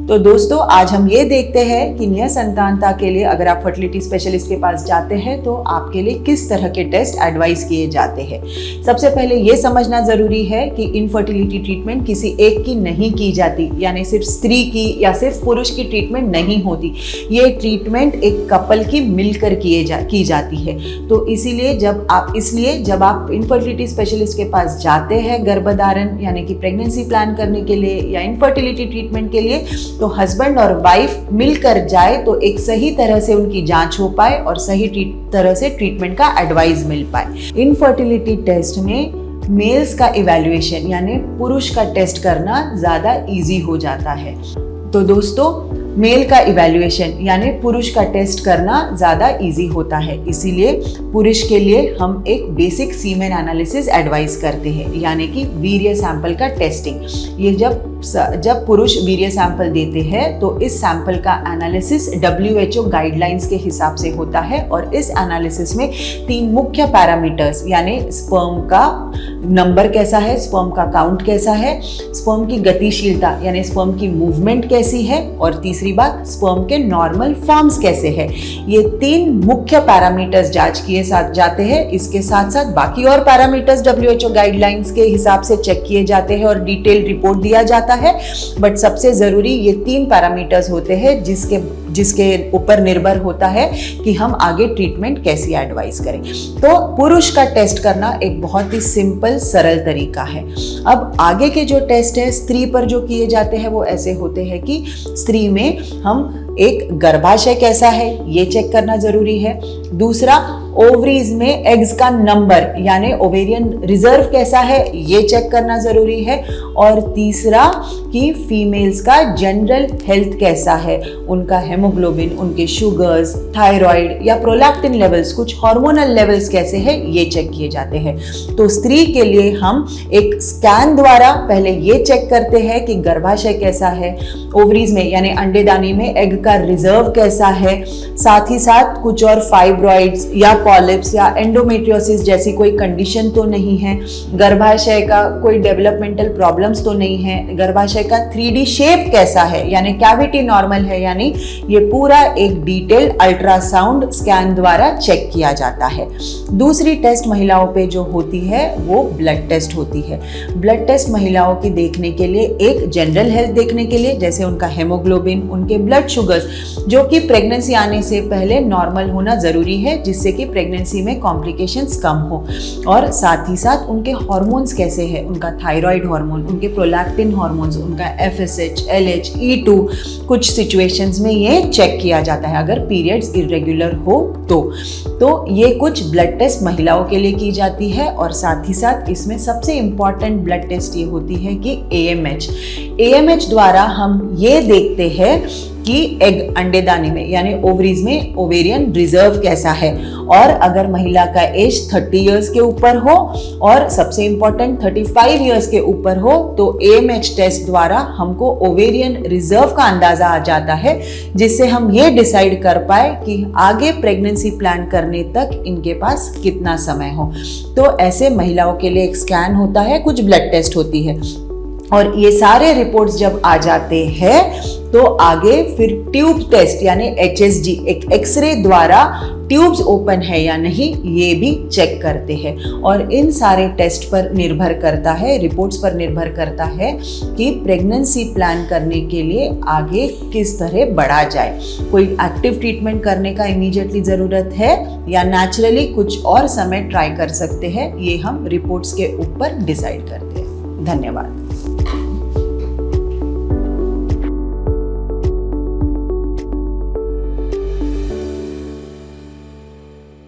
तो दोस्तों आज हम ये देखते हैं कि निसंतानता के लिए अगर आप फर्टिलिटी स्पेशलिस्ट के पास जाते हैं तो आपके लिए किस तरह के टेस्ट एडवाइस किए जाते हैं। सबसे पहले ये समझना जरूरी है कि इनफर्टिलिटी ट्रीटमेंट किसी एक की नहीं की जाती, यानी सिर्फ स्त्री की या सिर्फ पुरुष की ट्रीटमेंट नहीं होती। ये ट्रीटमेंट एक कपल की मिलकर की जाती है। तो इसीलिए जब आप इनफर्टिलिटी स्पेशलिस्ट के पास जाते हैं गर्भधारण यानी कि प्रेगनेंसी प्लान करने के लिए या इनफर्टिलिटी ट्रीटमेंट के लिए, तो हस्बैंड और वाइफ मिलकर जाए तो एक सही तरह से उनकी जांच हो पाए और सही तरह से ट्रीटमेंट का एडवाइस मिल पाए। इनफर्टिलिटी टेस्ट में मेल्स का इवैल्यूएशन यानी पुरुष का टेस्ट करना ज़्यादा इजी हो जाता है। तो दोस्तों मेल का इवैल्यूएशन यानी पुरुष का टेस्ट करना ज़्यादा इजी होता है, इसीलिए पुरुष के लिए हम एक बेसिक सीमेन एनालिसिस एडवाइस करते हैं यानी कि वीर्य सैंपल का टेस्टिंग। ये जब पुरुष वीर्य सैंपल देते हैं तो इस सैंपल का एनालिसिस WHO गाइडलाइंस के हिसाब से होता है और इस एनालिसिस में 3 मुख्य पैरामीटर्स यानी स्पर्म का नंबर कैसा है, स्पर्म का काउंट कैसा है, स्पर्म की गतिशीलता यानी स्पर्म की मूवमेंट कैसी है और तीसरी बात स्पर्म के नॉर्मल फॉर्म्स कैसे हैं। ये 3 मुख्य पैरामीटर्स जांच किए जाते हैं। इसके साथ साथ बाकी और पैरामीटर्स WHO गाइडलाइंस के हिसाब से चेक किए जाते हैं और डिटेल रिपोर्ट दिया जाता है। बट सबसे जरूरी ये 3 पैरामीटर्स होते हैं जिसके ऊपर निर्भर होता है कि हम आगे ट्रीटमेंट कैसी एडवाइस करें। तो पुरुष का टेस्ट करना एक बहुत ही सिंपल सरल तरीका है। अब आगे के जो टेस्ट है स्त्री पर जो किए जाते हैं वो ऐसे होते हैं कि स्त्री में हम एक गर्भाशय कैसा है ये चेक करना जरूरी है। दूसरा ओवरीज में एग्स का नंबर यानी ओवेरियन रिजर्व कैसा है ये चेक करना जरूरी है। और तीसरा कि फीमेल्स का जनरल हेल्थ कैसा है, उनका हेमोग्लोबिन, उनके शुगर्स, थायराइड या प्रोलैक्टिन लेवल्स, कुछ हार्मोनल लेवल्स कैसे हैं ये चेक किए जाते हैं। तो स्त्री के लिए हम एक स्कैन द्वारा पहले ये चेक करते हैं कि गर्भाशय कैसा है, ओवरीज में यानी अंडेदानी में एग का रिजर्व कैसा है, साथ ही साथ कुछ और फाइब्रॉइड्स या पॉलिप्स या एंडोमेट्रियोसिस जैसी कोई कंडीशन तो नहीं है, गर्भाशय का कोई डेवलपमेंटल प्रॉब्लम्स तो नहीं है, गर्भाशय का 3D शेप कैसा है यानी कैविटी नॉर्मल है, यानी ये पूरा एक डिटेल्ड अल्ट्रासाउंड स्कैन द्वारा चेक किया जाता है। दूसरी टेस्ट महिलाओं पे जो होती है वो ब्लड टेस्ट होती है। ब्लड टेस्ट महिलाओं की देखने के लिए एक जनरल हेल्थ देखने के लिए, जैसे उनका हेमोग्लोबिन, उनके ब्लड शुगर्स जो कि प्रेगनेंसी आने से पहले नॉर्मल होना जरूरी है जिससे कि प्रेगनेंसी में कॉम्प्लिकेशंस कम हो, और साथ ही साथ उनके हार्मोन्स कैसे हैं, उनका थायराइड हार्मोन, उनके प्रोलैक्टिन हार्मोन्स, उनका FSH, LH, E2, कुछ सिचुएशंस में ये चेक किया जाता है अगर पीरियड्स इरेगुलर हो तो ये कुछ ब्लड टेस्ट महिलाओं के लिए की जाती है। और साथ ही साथ इसमें सबसे इंपॉर्टेंट ब्लड टेस्ट ये होती है कि AMH द्वारा हम ये देखते हैं कि एग अंडेदानी में यानी ओवरीज में ओवेरियन रिजर्व कैसा है, और अगर महिला का एज 30 इयर्स के ऊपर हो और सबसे इंपॉर्टेंट 35 इयर्स के ऊपर हो तो AMH टेस्ट द्वारा हमको ओवेरियन रिजर्व का अंदाजा आ जाता है, जिससे हम ये डिसाइड कर पाए कि आगे प्रेगनेंसी प्लान करने तक इनके पास कितना समय हो। तो ऐसे महिलाओं के लिए एक स्कैन होता है, कुछ ब्लड टेस्ट होती है, और ये सारे रिपोर्ट्स जब आ जाते हैं तो आगे फिर ट्यूब टेस्ट यानी HSG एक एक्सरे द्वारा ट्यूब्स ओपन है या नहीं ये भी चेक करते हैं। और इन सारे टेस्ट पर निर्भर करता है, रिपोर्ट्स पर निर्भर करता है कि प्रेगनेंसी प्लान करने के लिए आगे किस तरह बढ़ा जाए। कोई एक्टिव ट्रीटमेंट करने का इमीडिएटली ज़रूरत है या नेचुरली कुछ और समय ट्राई कर सकते हैं, ये हम रिपोर्ट्स के ऊपर डिसाइड करते हैं। धन्यवाद।